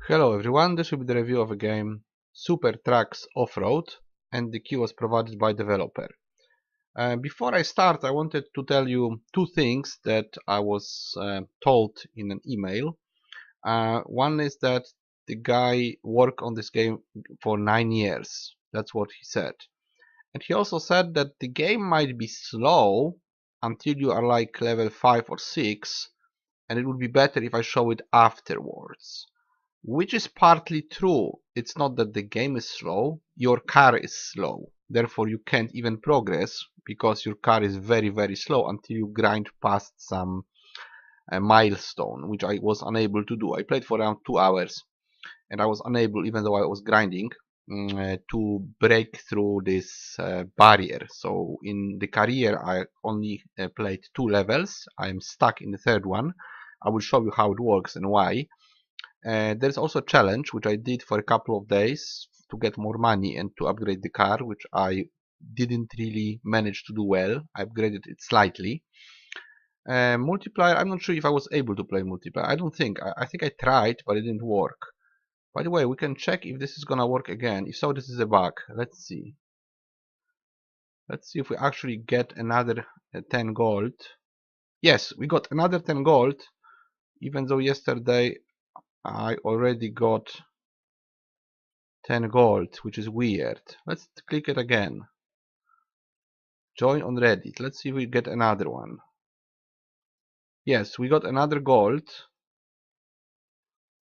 Hello everyone, this will be the review of a game SuperTrucks Offroad, and the key was provided by developer. Before I start, I wanted to tell you two things that I was told in an email. One is that the guy worked on this game for 9 years. That's what he said. And he also said that the game might be slow until you are like level 5 or 6, and it would be better if I show it afterwards. Which is partly true. It's not that the game is slow, your car is slow. Therefore you can't even progress because your car is very slow until you grind past some milestone, which I was unable to do. I played for around 2 hours and I was unable, even though I was grinding, to break through this barrier. So in the career I only played 2 levels. I'm stuck in the third one. I will show you how it works and why. There's also a challenge which I did for a couple of days to get more money and to upgrade the car, which I didn't really manage to do well. I upgraded it slightly. Multiplayer, I'm not sure if I was able to play multiplayer. I don't think. I think I tried, but it didn't work. By the way, we can check if this is gonna work again. If so, this is a bug. Let's see. Let's see if we actually get another 10 gold. Yes, we got another 10 gold, even though yesterday I already got 10 gold, which is weird. Let's click it again. Join on Reddit. Let's see if we get another one. Yes, we got another gold.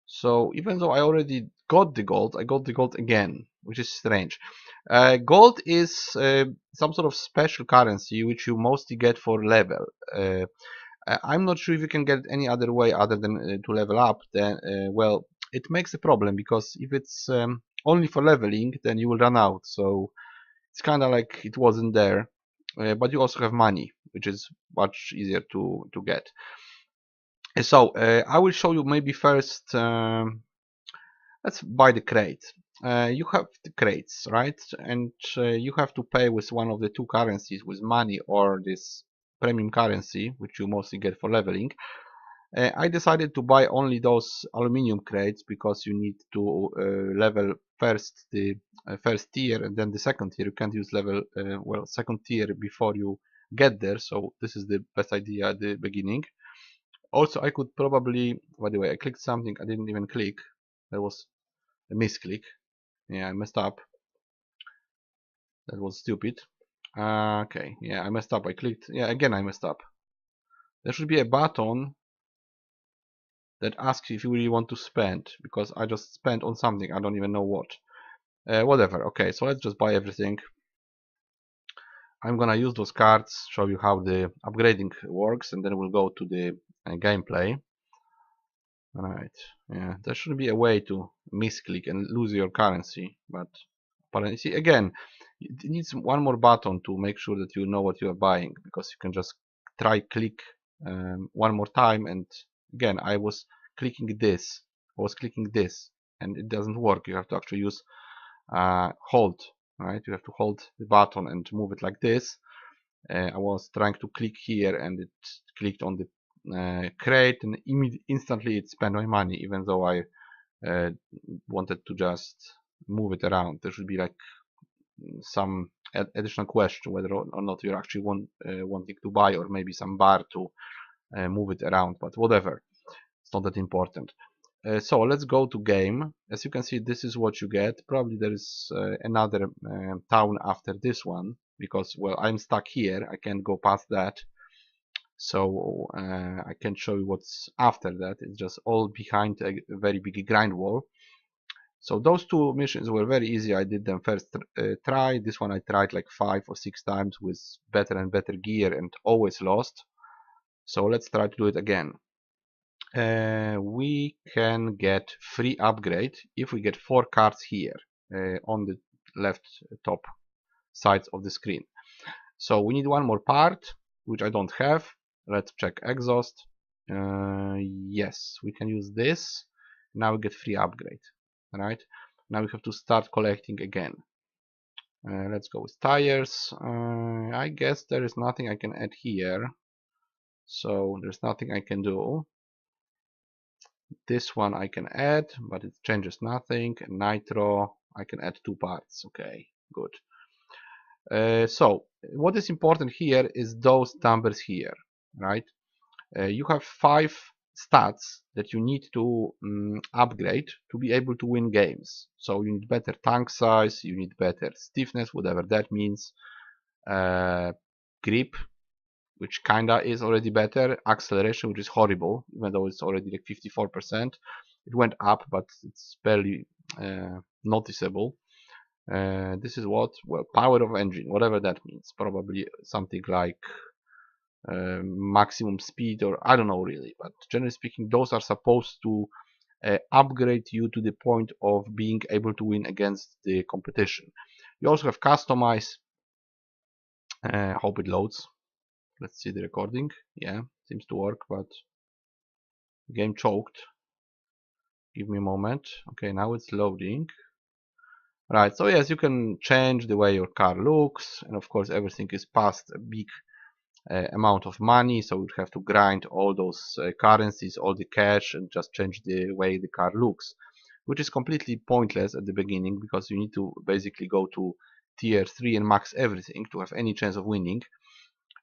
So even though I already got the gold, I got the gold again, which is strange. Gold is some sort of special currency which you mostly get for level. I'm not sure if you can get it any other way other than to level up. Then, well, it makes a problem because if it's only for leveling, then you will run out. So it's kind of like it wasn't there, but you also have money, which is much easier to get. So I will show you maybe first. Let's buy the crate. You have the crates, right? And you have to pay with one of the two currencies, with money or this premium currency, which you mostly get for leveling. I decided to buy only those aluminium crates because you need to level first the first tier and then the second tier. You can't use level well, second tier before you get there, so this is the best idea at the beginning. Also, I could probably, by the way, I clicked something I didn't even click. That was a misclick. Yeah, I messed up. That was stupid. Okay, yeah, I messed up. I clicked. Yeah, again I messed up. There should be a button that asks if you really want to spend, because I just spent on something, I don't even know what. Whatever, okay, so let's just buy everything. I'm gonna use those cards, show you how the upgrading works, and then we'll go to the gameplay. Alright, yeah, there should be a way to misclick and lose your currency, but apparently, see, again, it needs one more button to make sure that you know what you are buying, because you can just try click one more time, and again I was clicking this, and it doesn't work. You have to actually use hold, right? You have to hold the button and move it like this. I was trying to click here and it clicked on the crate, and instantly it spent my money, even though I wanted to just move it around. There should be like some additional question whether or not you're actually wanting to buy, or maybe some bar to move it around, but whatever, it's not that important. So let's go to game. As you can see, this is what you get. Probably there is another town after this one, because, well, I'm stuck here, I can't go past that. So I can show you what's after that. It's just all behind a very big grind wall. So those two missions were very easy. I did them first try. This one I tried like 5 or 6 times with better and better gear and always lost. So let's try to do it again. We can get free upgrade if we get 4 cards here on the left top sides of the screen. So we need one more part, which I don't have. Let's check exhaust. Yes, we can use this. Now we get free upgrade. Right, now we have to start collecting again. Let's go with tires. I guess there is nothing I can add here, so there's nothing I can do. This one I can add, but it changes nothing. And nitro, I can add 2 parts. Okay, good. So what is important here is those numbers here, right? You have 5 stats that you need to upgrade to be able to win games. So you need better tank size, you need better stiffness, whatever that means, grip, which kinda is already better, acceleration, which is horrible, even though it's already like 54%. It went up, but it's barely noticeable. This is what? Well, power of engine, whatever that means. Probably something like maximum speed, or I don't know really, but generally speaking, those are supposed to upgrade you to the point of being able to win against the competition. You also have customize. Hope it loads. Let's see the recording. Yeah, seems to work, but game choked. Give me a moment. Okay, now it's loading. Right, so yes, you can change the way your car looks, and of course everything is past a big amount of money, so you have to grind all those currencies, all the cash, and just change the way the car looks, which is completely pointless at the beginning because you need to basically go to tier 3 and max everything to have any chance of winning,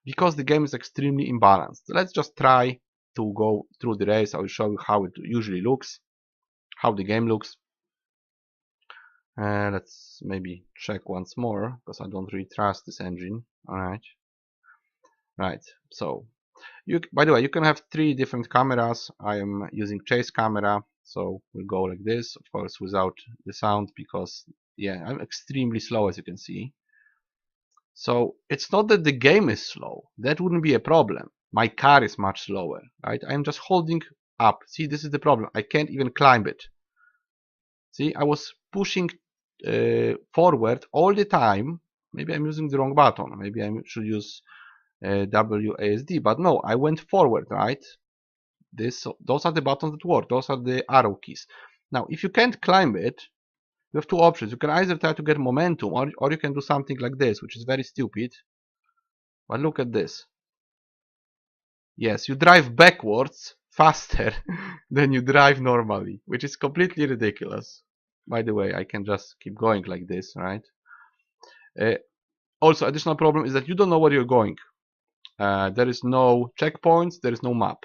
because the game is extremely imbalanced. Let's just try to go through the race. I will show you how it usually looks, how the game looks. Let's maybe check once more because I don't really trust this engine. Alright. Right, so by the way, you can have 3 different cameras. I am using chase camera, so we'll go like this, of course without the sound, because yeah, I'm extremely slow, as you can see. So it's not that the game is slow, that wouldn't be a problem. My car is much slower, right? I'm just holding up. See, this is the problem. I can't even climb it. See, I was pushing forward all the time. Maybe I'm using the wrong button. Maybe I should use WASD, but no, I went forward, right? Those are the buttons that work. Those are the arrow keys. Now, if you can't climb it, you have 2 options. You can either try to get momentum, or you can do something like this, which is very stupid. But look at this. Yes, you drive backwards faster than you drive normally, which is completely ridiculous. By the way, I can just keep going like this, right? Also, additional problem is that you don't know where you're going. There is no checkpoints, there is no map.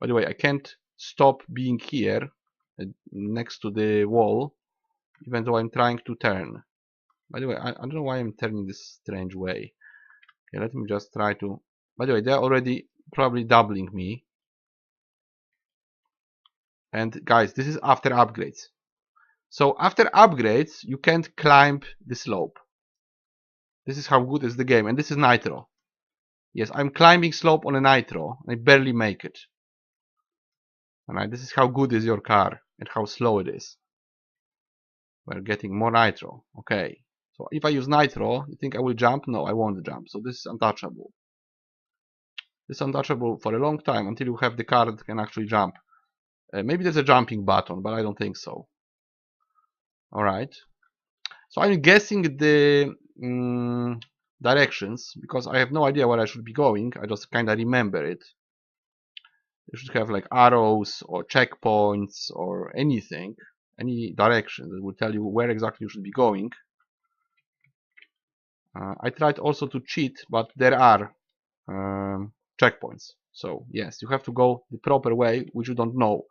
By the way, I can't stop being here next to the wall, even though I'm trying to turn. By the way, I don't know why I'm turning this strange way. Okay, let me just try to... By the way, they're already probably doubling me. And guys, this is after upgrades. So after upgrades, you can't climb the slope. This is how good is the game. And this is nitro. Yes, I'm climbing slope on a nitro. I barely make it. Alright, this is how good is your car and how slow it is. We're getting more nitro. Okay. So if I use nitro, you think I will jump? No, I won't jump. So this is untouchable. This is untouchable for a long time until you have the car that can actually jump. Maybe there's a jumping button, but I don't think so. Alright. So I'm guessing the directions because I have no idea where I should be going. I just kind of remember it. You should have like arrows or checkpoints or anything, any direction that will tell you where exactly you should be going. I tried also to cheat, but there are checkpoints. So yes, you have to go the proper way, which you don't know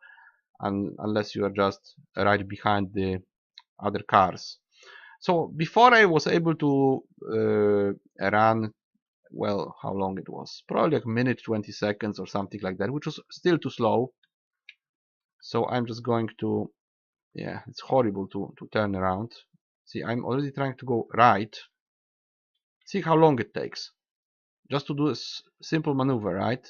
unless you are just right behind the other cars. So before I was able to run, well, how long it was? Probably like a minute, 20 seconds or something like that, which was still too slow. So I'm just going to, yeah, it's horrible to turn around. See, I'm already trying to go right. See how long it takes. Just to do a simple maneuver, right?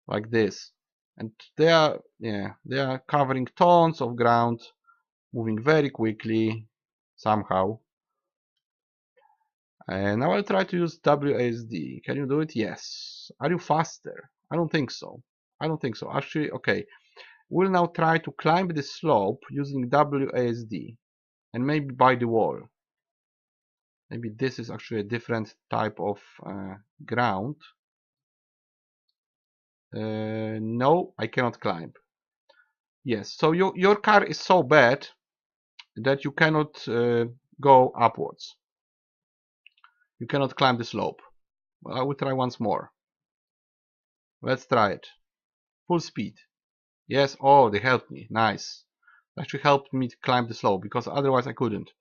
Like this. And they are, yeah, they are covering tons of ground, moving very quickly, somehow. And now I'll try to use WASD. Can you do it? Yes. Are you faster? I don't think so. I don't think so. Actually, okay. We'll now try to climb the slope using WASD. And maybe by the wall. Maybe this is actually a different type of ground. No, I cannot climb. Yes, so your car is so bad that you cannot go upwards. You cannot climb the slope. Well, I will try once more. Let's try it. Full speed. Yes, oh, they helped me. Nice. They actually helped me to climb the slope because otherwise I couldn't.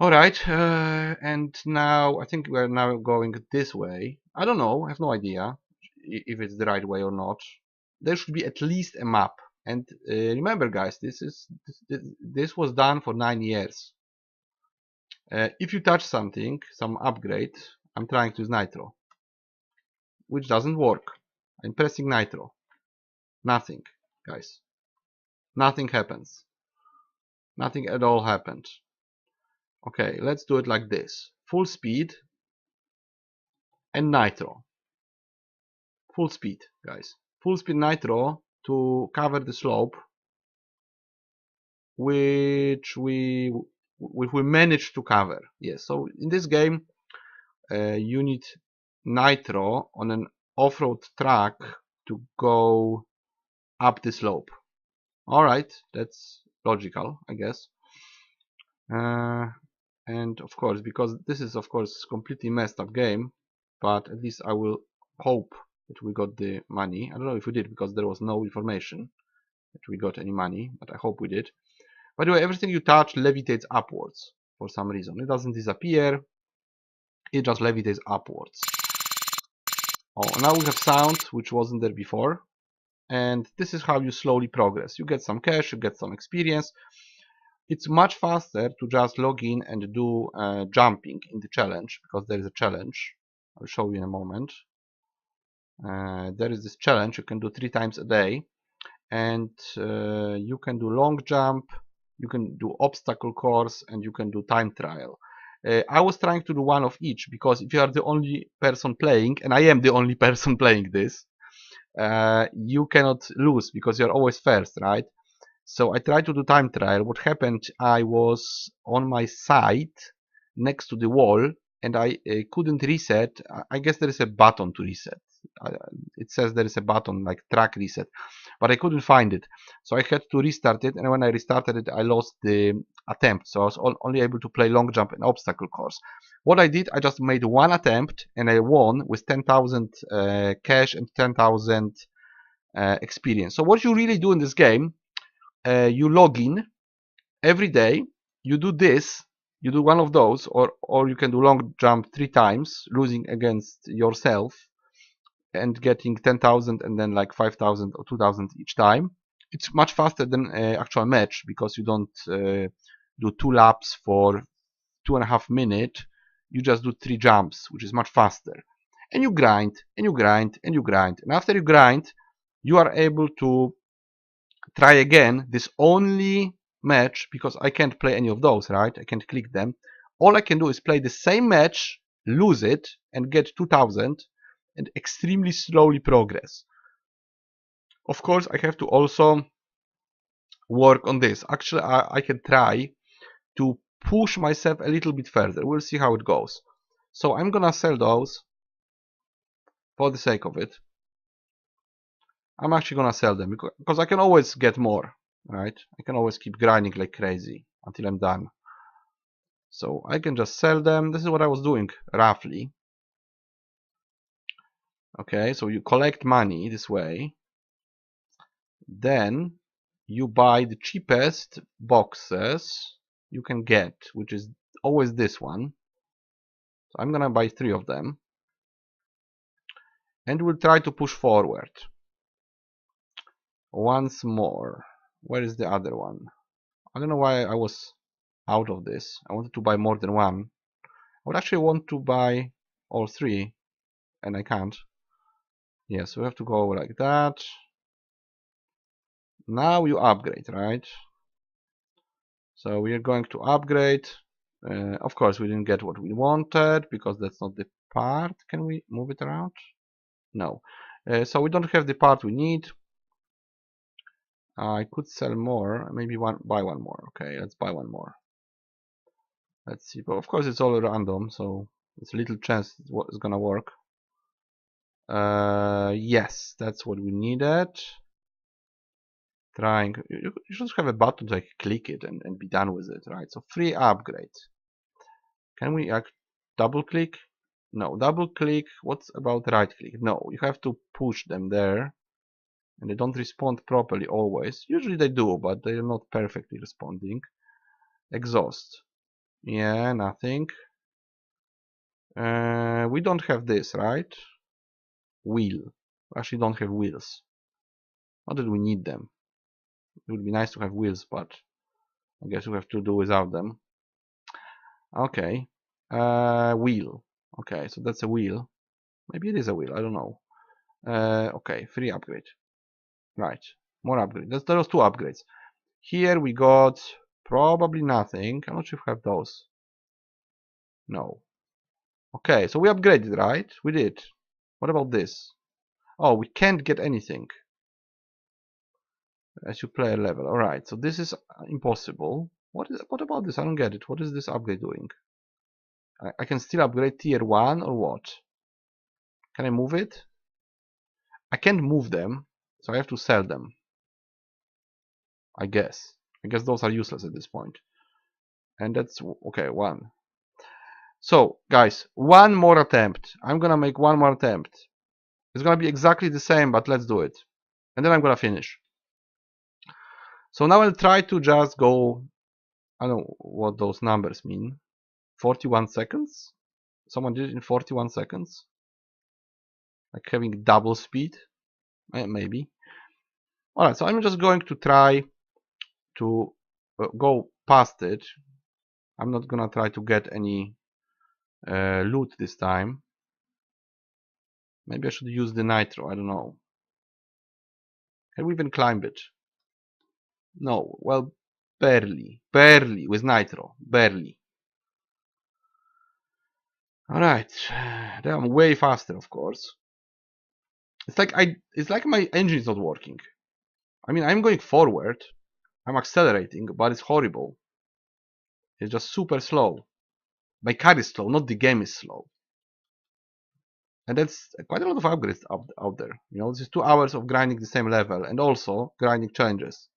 Alright, and now I think we're now going this way. I don't know, I have no idea if it's the right way or not. There should be at least a map. And remember, guys, this was done for 9 years. If you touch something, some upgrade, I'm trying to use nitro, which doesn't work. I'm pressing nitro. Nothing, guys. Nothing happens. Nothing at all happened. Okay, let's do it like this. Full speed and nitro. Full speed, guys. Full speed nitro to cover the slope, which we managed to cover. Yes, so in this game, you need nitro on an off-road track to go up the slope. Alright, that's logical, I guess. And of course, because this is of course completely messed up game, but at least I will hope that we got the money. I don't know if we did because there was no information that we got any money, but I hope we did. By the way, everything you touch levitates upwards for some reason. It doesn't disappear, it just levitates upwards. Oh, now we have sound, which wasn't there before. And this is how you slowly progress. You get some cash, you get some experience. It's much faster to just log in and do jumping in the challenge, because there is a challenge. I'll show you in a moment. There is this challenge you can do 3 times a day, and you can do long jump, you can do obstacle course, and you can do time trial. I was trying to do one of each, because if you are the only person playing, and I am the only person playing this, you cannot lose because you're always first, right? So I tried to do time trial. What happened, I was on my side next to the wall and I couldn't reset. I guess there is a button to reset. It says there is a button like track reset, but I couldn't find it. So I had to restart it, and when I restarted it, I lost the attempt. So I was only able to play long jump and obstacle course. What I did, I just made one attempt and I won with 10,000 cash and 10,000 experience. So what you really do in this game, you log in every day, you do this, you do one of those, or you can do long jump 3 times, losing against yourself and getting 10,000 and then like 5,000 or 2,000 each time. It's much faster than actual match because you don't do 2 laps for 2.5 minutes. You just do 3 jumps, which is much faster. And you grind, and you grind, and you grind. And after you grind, you are able to try again this only match, because I can't play any of those, right? I can't click them. All I can do is play the same match, lose it, and get 2,000 and extremely slowly progress. Of course, I have to also work on this. Actually, I can try to push myself a little bit further. We'll see how it goes. So I'm gonna sell those for the sake of it. I'm actually gonna sell them because I can always get more, right? I can always keep grinding like crazy until I'm done. So I can just sell them. This is what I was doing roughly. Okay, so you collect money this way. Then you buy the cheapest boxes you can get, which is always this one. So I'm gonna buy 3 of them. And we'll try to push forward. Once more. Where is the other one? I don't know why I was out of this. I wanted to buy more than one. I would actually want to buy all 3, and I can't. Yeah, so we have to go like that. Now you upgrade, right? So we are going to upgrade. Of course, we didn't get what we wanted because that's not the part. Can we move it around? No. So we don't have the part we need. I could sell more. Maybe buy one more. Okay, let's buy one more. Let's see. But of course, it's all random, so there's little chance it's gonna work. Yes, that's what we needed. trying. You should just have a button to like click it and be done with it, right? So free upgrade. Can we double click? No, double click. What's about right click? No, you have to push them there, and they don't respond properly always. Usually they do, but they are not perfectly responding. Exhaust. Yeah, nothing. We don't have this, right? Wheel. We actually don't have wheels. Not that we need them. It would be nice to have wheels, but I guess we have to do without them. Okay. Wheel. Okay, so that's a wheel. Maybe it is a wheel, I don't know. Okay, free upgrade. Right, more upgrade. There was two upgrades. Here we got probably nothing. I'm not sure if we have those. No. Okay, so we upgraded, right? We did. What about this? Oh, we can't get anything as you play a level. Alright, so this is impossible. What about this? I don't get it. What is this upgrade doing? I can still upgrade tier 1 or what? Can I move it? I can't move them, so I have to sell them. I guess. I guess those are useless at this point. And that's okay, one. So, guys, one more attempt. I'm gonna make one more attempt. It's gonna be exactly the same, but let's do it. And then I'm gonna finish. So now I'll try to just go. I don't know what those numbers mean. 41 seconds? Someone did it in 41 seconds? Like having double speed? Maybe. Alright, so I'm just going to try to go past it. I'm not gonna try to get any loot this time. Maybe I should use the nitro, I don't know. Can we even climb it? No, well, barely. Barely with nitro. Barely. Alright. I'm way faster, of course. It's like my engine is not working. I mean, I'm going forward. I'm accelerating, but it's horrible. It's just super slow. My car is slow, not the game is slow. And that's quite a lot of upgrades out there. You know, this is 2 hours of grinding the same level and also grinding challenges.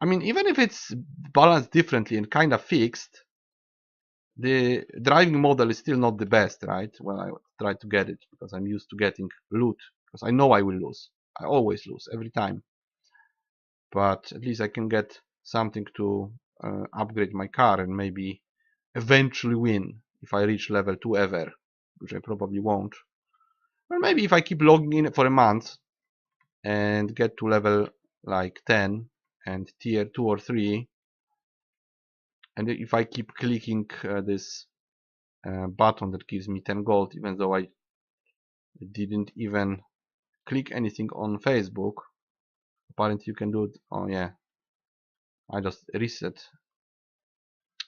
I mean, even if it's balanced differently and kind of fixed, the driving model is still not the best, right? When I try to get it, because I'm used to getting loot, because I know I will lose. I always lose, every time. But at least I can get something to upgrade my car and maybe eventually win if I reach level 2 ever, which I probably won't. Or maybe if I keep logging in for a month and get to level like 10 and tier 2 or 3, and if I keep clicking this button that gives me 10 gold, even though I didn't even click anything on Facebook. Apparently you can do it. Oh yeah, I just reset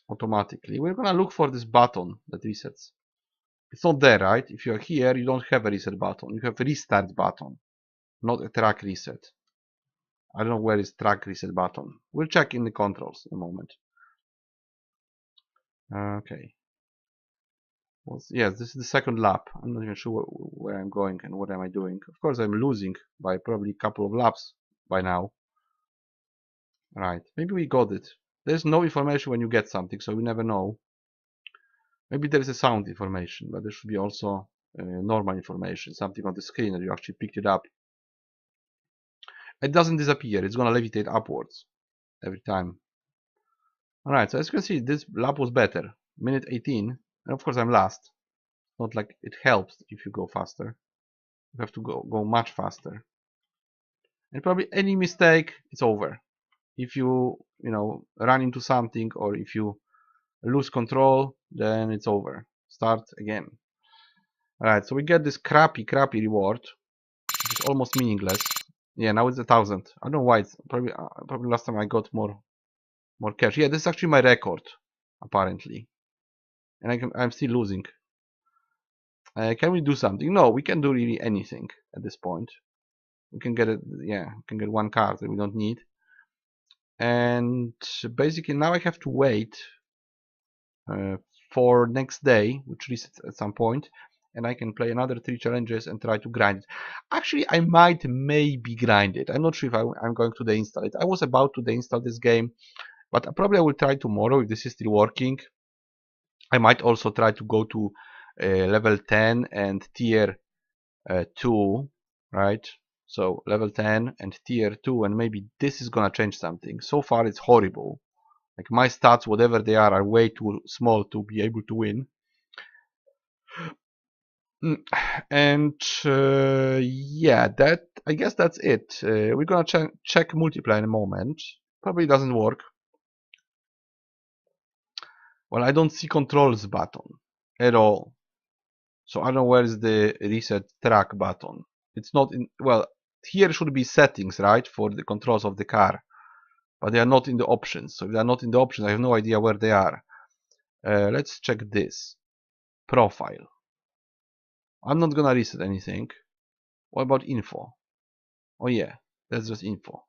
automatically. We're gonna look for this button that resets. It's not there, right? If you're here, you don't have a reset button. You have a restart button, not a track reset. I don't know where is track reset button. We'll check in the controls in a moment. Okay. Well, yes, this is the second lap. I'm not even sure where I'm going and what am I doing. Of course, I'm losing by probably a couple of laps by now. Right, maybe we got it. There's no information when you get something, so we never know. Maybe there is a sound information, but there should be also normal information, something on the screen that you actually picked it up. It doesn't disappear, it's gonna levitate upwards every time. Alright, so as you can see, this lap was better. Minute 18, and of course I'm last. Not like it helps if you go faster. You have to go much faster. And probably any mistake, it's over. If you run into something, or if you lose control, then it's over. Start again. Alright, so we get this crappy reward, which is almost meaningless. Yeah, now it's 1,000. I don't know why. It's probably last time I got more cash. Yeah, this is actually my record, apparently, and I'm still losing. Can we do something? No, we can't do really anything at this point. We can get it. Yeah, we can get one card that we don't need. And basically now I have to wait for next day, which resets at some point, and I can play another 3 challenges and try to grind it. Actually, I might maybe grind it. I'm not sure if I'm going to deinstall it. I was about to deinstall this game, but probably I will try tomorrow if this is still working. I might also try to go to level 10 and tier 2, right? So level 10 and tier 2, and maybe this is gonna change something. So far it's horrible. Like my stats, whatever they are way too small to be able to win. And yeah, that I guess that's it. We're gonna check multiplayer in a moment. Probably doesn't work. Well, I don't see controls button at all. So I don't know where is the reset track button. It's not in, well, here should be settings, right, for the controls of the car. But they are not in the options. So if they are not in the options, I have no idea where they are. Let's check this. Profile. I'm not gonna reset anything. What about info? Oh yeah, that's just info.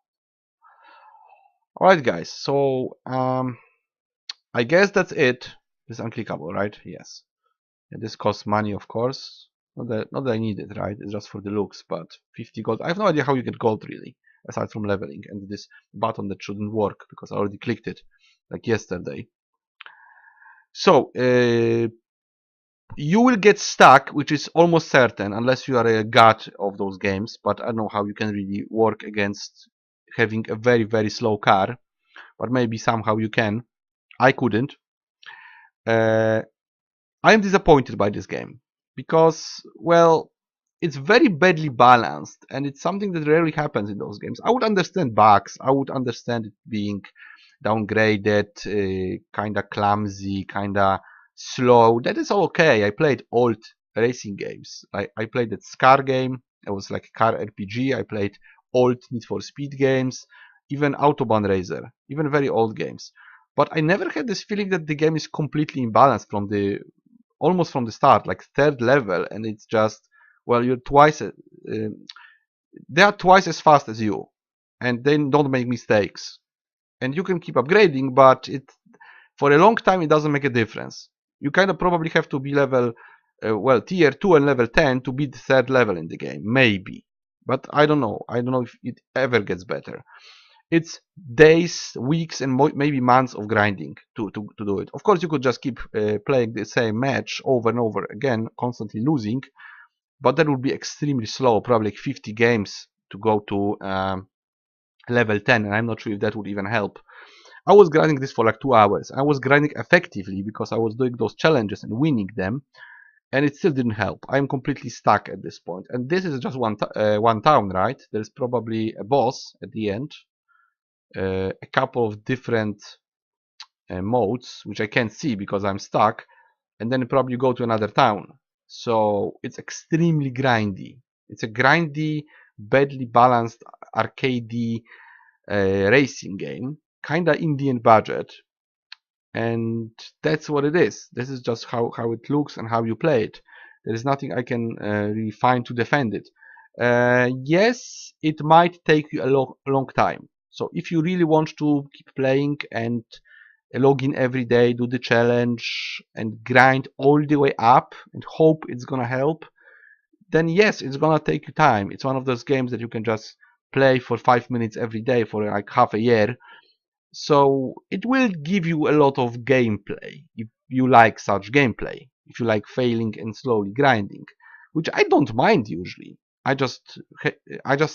Alright guys, so I guess that's it. This is unclickable, right? Yes. And this costs money, of course. Not that I need it, right? It's just for the looks, but 50 gold. I have no idea how you get gold really, aside from leveling and this button that shouldn't work because I already clicked it like yesterday. So you will get stuck, which is almost certain, unless you are a god of those games. But I don't know how you can really work against having a very, very slow car. But maybe somehow you can. I couldn't. I am disappointed by this game because, well, it's very badly balanced, and it's something that rarely happens in those games. I would understand bugs. I would understand it being downgraded, kind of clumsy, kind of slow. That is all okay. I played old racing games. I played that Scar game. It was like a car RPG. I played old Need for Speed games, even Autobahn Racer, even very old games. But I never had this feeling that the game is completely imbalanced from the almost from the start, like third level, and it's just, well, you're twice. They are twice as fast as you, and they don't make mistakes. And you can keep upgrading, but it for a long time it doesn't make a difference. You kind of probably have to be level, well, tier 2 and level 10 to beat the third level in the game, maybe. But I don't know. I don't know if it ever gets better. It's days, weeks, and maybe months of grinding to do it. Of course, you could just keep playing the same match over and over again, constantly losing, but that would be extremely slow, probably like 50 games to go to level 10, and I'm not sure if that would even help. I was grinding this for like 2 hours. I was grinding effectively because I was doing those challenges and winning them, and it still didn't help. I'm completely stuck at this point. And this is just one town, right? There's probably a boss at the end, a couple of different modes, which I can't see because I'm stuck, and then probably go to another town. So it's extremely grindy. It's a grindy, badly balanced, arcadey racing game, kinda Indian budget, and that's what it is. This is just how it looks and how you play it. There is nothing I can really find to defend it. Yes, it might take you a long time. So if you really want to keep playing and log in every day, do the challenge, and grind all the way up and hope it's gonna help, then yes, it's gonna take you time. It's one of those games that you can just play for 5 minutes every day for like half a year. So it will give you a lot of gameplay if you like such gameplay, if you like failing and slowly grinding, which I don't mind usually. I just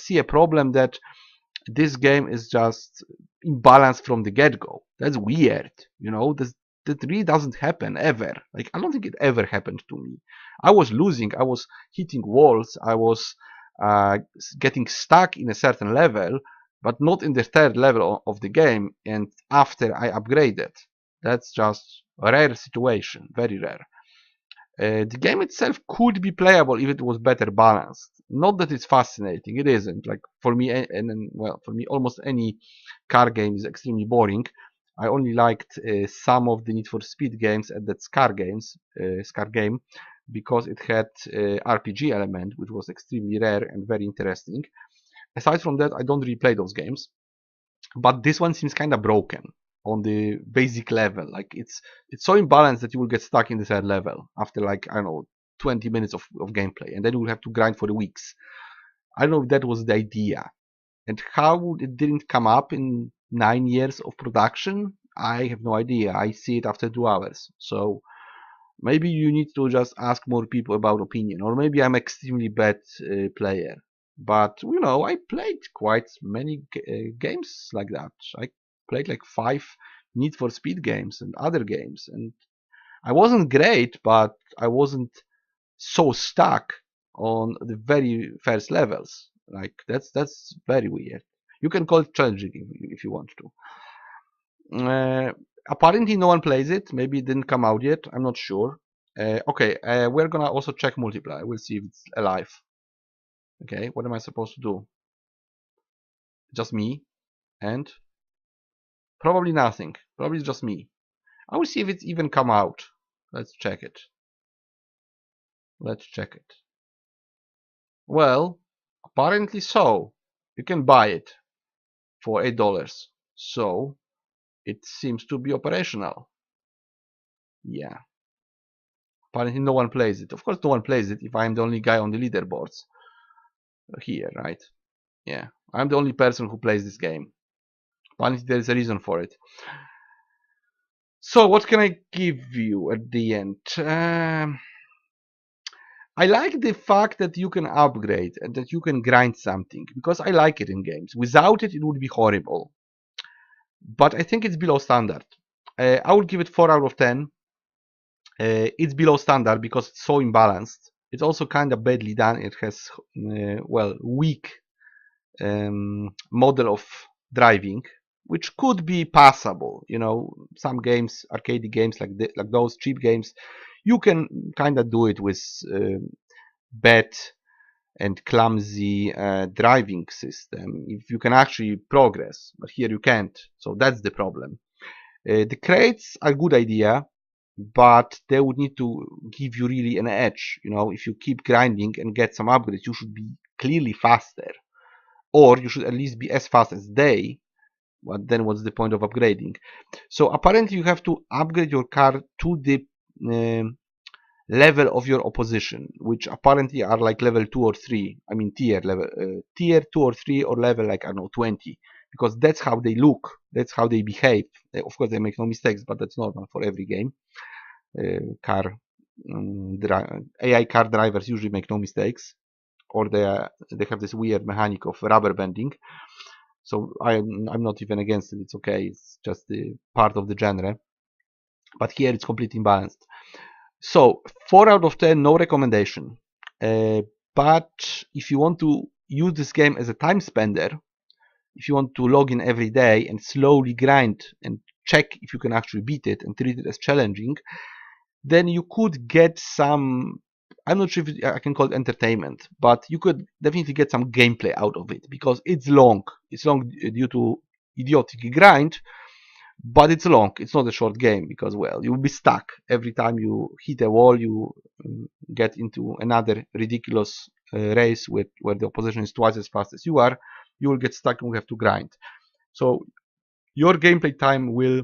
see a problem that this game is just imbalanced from the get-go. That's weird, you know. That really doesn't happen ever. Like, I don't think it ever happened to me. I was losing, I was hitting walls, I was getting stuck in a certain level, but not in the third level of the game, and after I upgraded. That's just a rare situation, very rare. The game itself could be playable if it was better balanced. Not that it's fascinating, it isn't. Like for me, well, for me, almost any car game is extremely boring. I only liked some of the Need for Speed games and that Scar game, because it had RPG element, which was extremely rare and very interesting. Aside from that, I don't really play those games, but this one seems kind of broken on the basic level. Like it's so imbalanced that you will get stuck in the third level after, like, I don't know, 20 minutes of gameplay, and then you will have to grind for the weeks. I don't know if that was the idea. And how it didn't come up in 9 years of production, I have no idea. I see it after 2 hours. So maybe you need to just ask more people about opinion, or maybe I'm extremely bad player. But you know, I played quite many games like that. I played like 5 Need for Speed games and other games, and I wasn't great, but I wasn't so stuck on the very first levels. Like that's very weird. You can call it challenging if you want to. Apparently no one plays it. Maybe it didn't come out yet. I'm not sure. Okay, we're gonna also check multiplayer. We'll see if it's alive. Okay, what am I supposed to do? Just me and probably nothing. Probably just me. I will see if it's even come out. Let's check it. Let's check it. Well, apparently so. You can buy it for $8. So it seems to be operational. Yeah. Apparently no one plays it. Of course no one plays it if I'm the only guy on the leaderboards here, right? Yeah. I'm the only person who plays this game. Apparently there is a reason for it. So what can I give you at the end? I like the fact that you can upgrade and that you can grind something, because I like it in games. Without it, it would be horrible. But I think it's below standard. I would give it 4 out of 10. It's below standard because it's so imbalanced. It's also kind of badly done. It has, well, weak model of driving, which could be passable. You know, some games, arcade games like those cheap games, you can kind of do it with bad and clumsy driving system if you can actually progress, but here you can't. So that's the problem. The crates are a good idea, but they would need to give you really an edge. You know, if you keep grinding and get some upgrades, you should be clearly faster, or you should at least be as fast as they. But then what's the point of upgrading? So apparently you have to upgrade your car to the level of your opposition, which apparently are like level 2 or 3. I mean tier level, tier 2 or 3, or level like, I don't know, 20, because that's how they look, that's how they behave. Of course they make no mistakes, but that's normal for every game. AI car drivers usually make no mistakes, or they have this weird mechanic of rubber banding. So I'm not even against it. It's okay. It's just the part of the genre. But here it's completely imbalanced. So 4 out of 10, no recommendation. But if you want to use this game as a time spender, if you want to log in every day and slowly grind and check if you can actually beat it and treat it as challenging, then you could get some, I'm not sure if I can call it entertainment, but you could definitely get some gameplay out of it, because it's long. It's long due to idiotic grind, but it's long. It's not a short game, because, well, you will be stuck every time you hit a wall. You get into another ridiculous race where the opposition is twice as fast as you are. You will get stuck and will have to grind. So your gameplay time will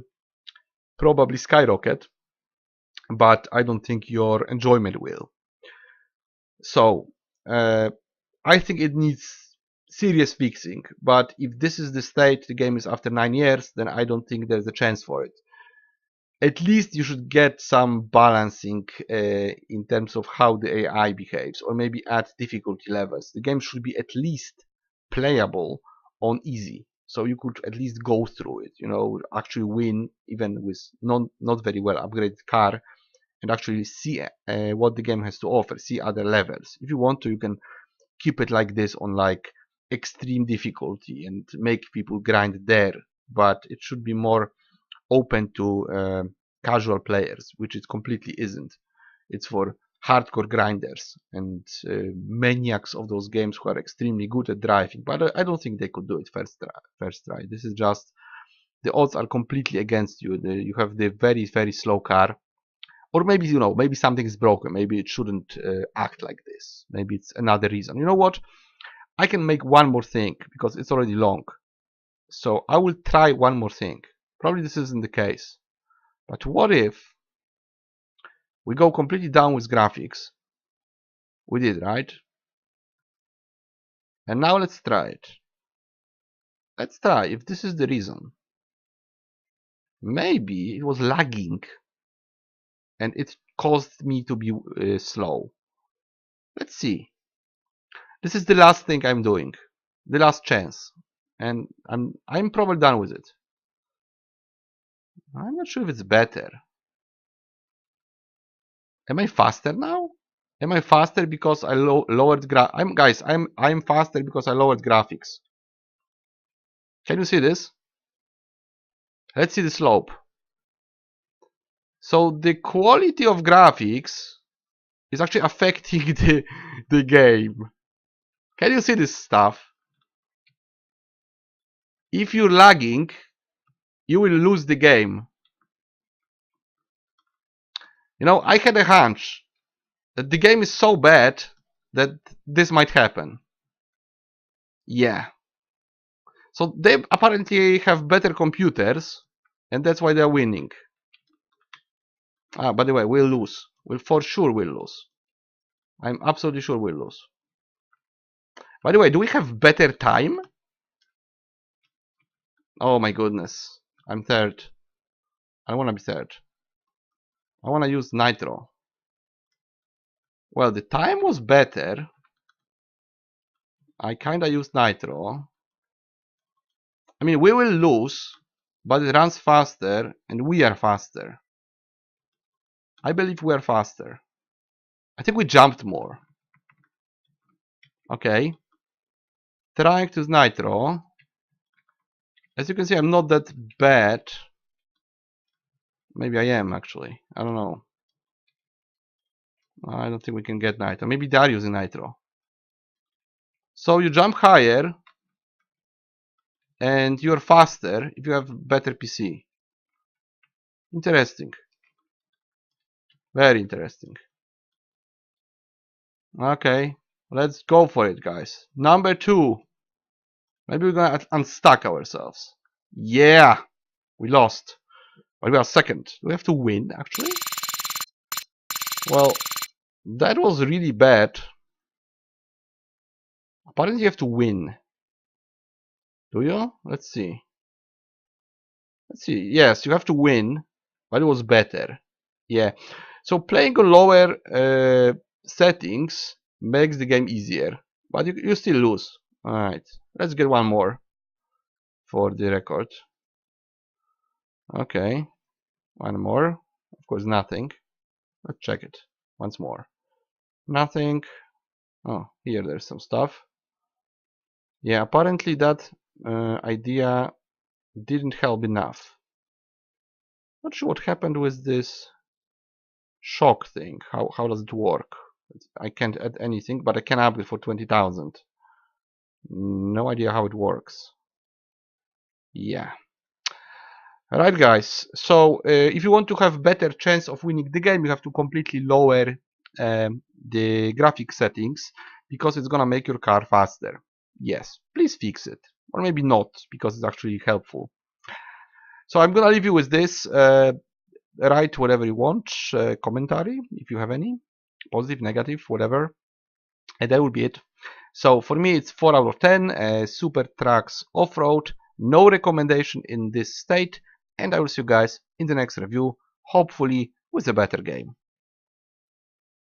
probably skyrocket, but I don't think your enjoyment will. So I think it needs serious fixing, but if this is the state the game is after 9 years, then I don't think there's a chance for it. At least you should get some balancing in terms of how the AI behaves, or maybe add difficulty levels. The game should be at least playable on easy, so you could at least go through it, you know, actually win even with not very well upgraded car, and actually see what the game has to offer, see other levels. If you want to, you can keep it like this on like extreme difficulty and make people grind there, but it should be more open to casual players, which it completely isn't. It's for hardcore grinders and maniacs of those games who are extremely good at driving, but I don't think they could do it first try. This is just, the odds are completely against you. You have the very, very slow car, or maybe, you know, maybe something is broken. Maybe it shouldn't act like this. Maybe it's another reason. You know what? I can make one more thing because it's already long. So I will try one more thing. Probably this isn't the case. But what if we go completely down with graphics We did, right? And now let's try it. Let's try if this is the reason. Maybe it was lagging and it caused me to be slow. Let's see. This is the last thing I'm doing. The last chance. And I'm probably done with it. I'm not sure if it's better. Am I faster now? Am I faster because I lowered I'm faster because I lowered graphics. Can you see this? Let's see the slope. So the quality of graphics is actually affecting the game. Can you see this stuff? If you're lagging, you will lose the game. You know, I had a hunch that the game is so bad that this might happen. Yeah. So they apparently have better computers, and that's why they're winning. Ah, by the way, we'll lose. We'll for sure lose. I'm absolutely sure we'll lose. By the way, do we have better time? Oh my goodness. I'm third. I want to be third. I want to use nitro. Well, the time was better. I kinda used nitro. I mean, we will lose, but it runs faster, and we are faster. I believe we are faster. I think we jumped more. Okay. Trying to use nitro. As you can see, I'm not that bad. Maybe I am, actually. I don't know. I don't think we can get nitro. Maybe they are using nitro. So you jump higher, and you're faster if you have better PC. Interesting. Very interesting. Okay, let's go for it, guys. Number 2. Maybe we're gonna unstuck ourselves. Yeah, we lost. But we are second. Do we have to win, actually? Well, that was really bad. Apparently you have to win. Do you? Let's see. Let's see. Yes, you have to win, but it was better. Yeah. So playing on lower settings makes the game easier, but you still lose. Alright, let's get one more for the record. Okay, one more. Of course, nothing. Let's check it once more. Nothing. Oh, here there's some stuff. Yeah, apparently that idea didn't help enough. Not sure what happened with this shock thing. How does it work? I can't add anything, but I can upgrade for 20,000. No idea how it works. Yeah. Alright, guys. So if you want to have better chance of winning the game, you have to completely lower the graphic settings, because it's gonna make your car faster. Yes, please fix it, or maybe not, because it's actually helpful. So I'm gonna leave you with this. Write whatever you want, commentary if you have any, positive, negative, whatever, and that will be it. So for me, it's 4 out of 10. SuperTrucks Offroad. No recommendation in this state, and I will see you guys in the next review, hopefully with a better game.